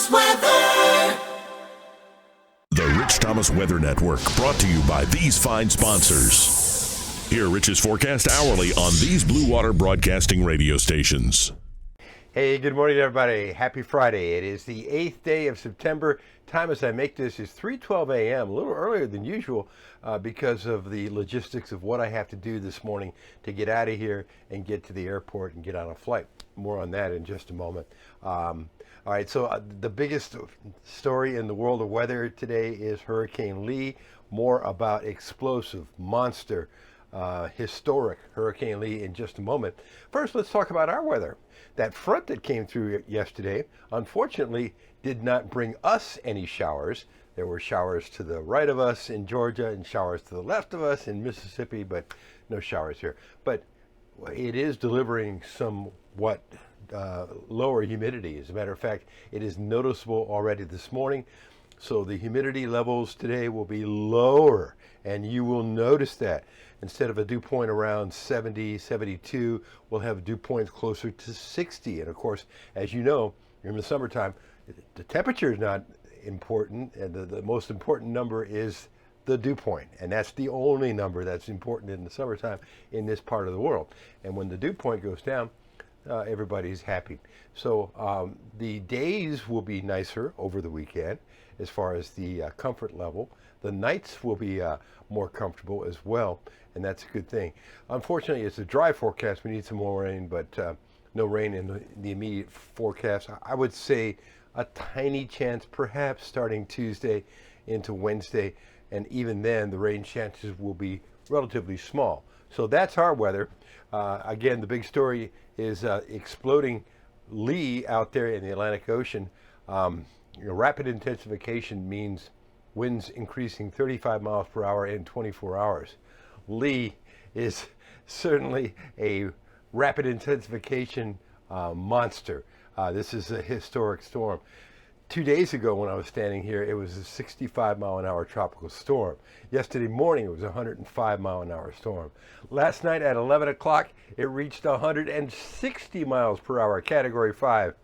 Thomas Weather. The Rich Thomas Weather Network, brought to you by these fine sponsors. Hear Rich's forecast hourly on these Blue Water Broadcasting radio stations. Hey, good morning, everybody. Happy Friday. It is the 8th day of September. Time as I make this is 3:12 a.m., a little earlier than usual because of the logistics of what I have to do this morning to get out of here and get to the airport and get on a flight. More on that in just a moment. All right, so the biggest story in the world of weather today is Hurricane Lee. More about explosive, monster, historic Hurricane Lee in just a moment. First, let's talk about our weather. That front that came through yesterday, unfortunately, did not bring us any showers. There were showers to the right of us in Georgia and showers to the left of us in Mississippi, but no showers here. But it is delivering somewhat lower humidity. As a matter of fact, it is noticeable already this morning. So the humidity levels today will be lower, and you will notice that. Instead of a dew point around 70, 72, we'll have dew points closer to 60. And of course, as you know, in the summertime, the temperature is not important, and the most important number is the dew point, and that's the only number that's important in the summertime in this part of the world. And when the dew point goes down, everybody's happy. So the days will be nicer over the weekend as far as the comfort level. The nights will be more comfortable as well, and that's a good thing. Unfortunately, it's a dry forecast. We need some more rain, but no rain in the immediate forecast. I would say a tiny chance, perhaps starting Tuesday into Wednesday, and even then the rain chances will be relatively small. So that's our weather. Again, the big story is exploding Lee out there in the Atlantic Ocean. Rapid intensification means winds increasing 35 miles per hour in 24 hours. Lee is certainly a rapid intensification monster. This is a historic storm. 2 days ago when I was standing here, it was a 65 mile an hour tropical storm. Yesterday morning, it was a 105 mile an hour storm. Last night at 11 o'clock, it reached 160 miles per hour, category 5.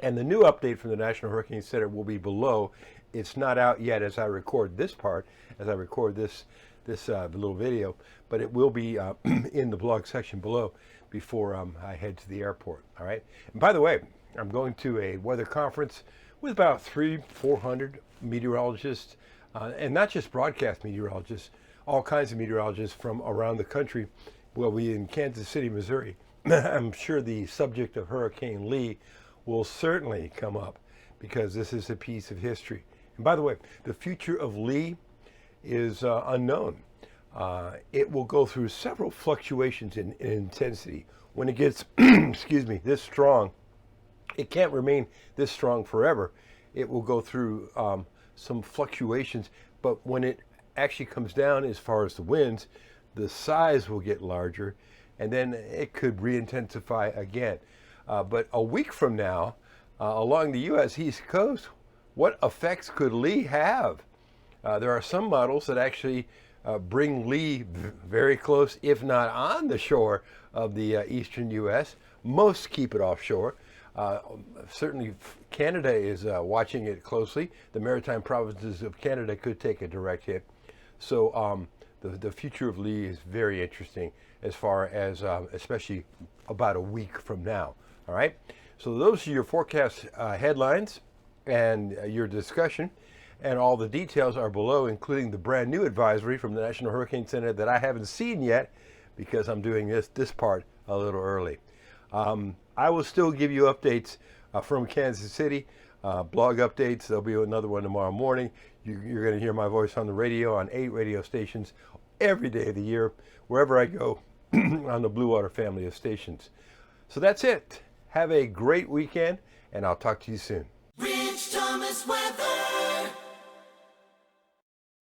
And the new update from the National Hurricane Center will be below. It's not out yet as I record this part, as I record this little video, but it will be in the blog section below before I head to the airport. All right. And by the way, I'm going to a weather conference with about 300-400 meteorologists, and not just broadcast meteorologists, all kinds of meteorologists from around the country. We'll be in Kansas City, Missouri. I'm sure the subject of Hurricane Lee will certainly come up because this is a piece of history. And by the way, the future of Lee is unknown. It will go through several fluctuations in intensity. When it gets, excuse me, this strong, it can't remain this strong forever. It will go through some fluctuations, but when it actually comes down as far as the winds, the size will get larger, and then it could re-intensify again. But a week from now, along the U.S. East Coast, what effects could Lee have? There are some models that actually bring Lee very close, if not on the shore of the eastern U.S. Most keep it offshore. Certainly Canada is watching it closely. The maritime provinces of Canada could take a direct hit. So the future of Lee is very interesting as far as especially about a week from now. All right. So those are your forecast headlines and your discussion. And all the details are below, including the brand new advisory from the National Hurricane Center that I haven't seen yet because I'm doing this part a little early. I will still give you updates from Kansas City, blog updates. There'll be another one tomorrow morning. You're going to hear my voice on the radio on 8 radio stations every day of the year, wherever I go on the Blue Water family of stations. So that's it. Have a great weekend, and I'll talk to you soon. Rich Thomas Weather.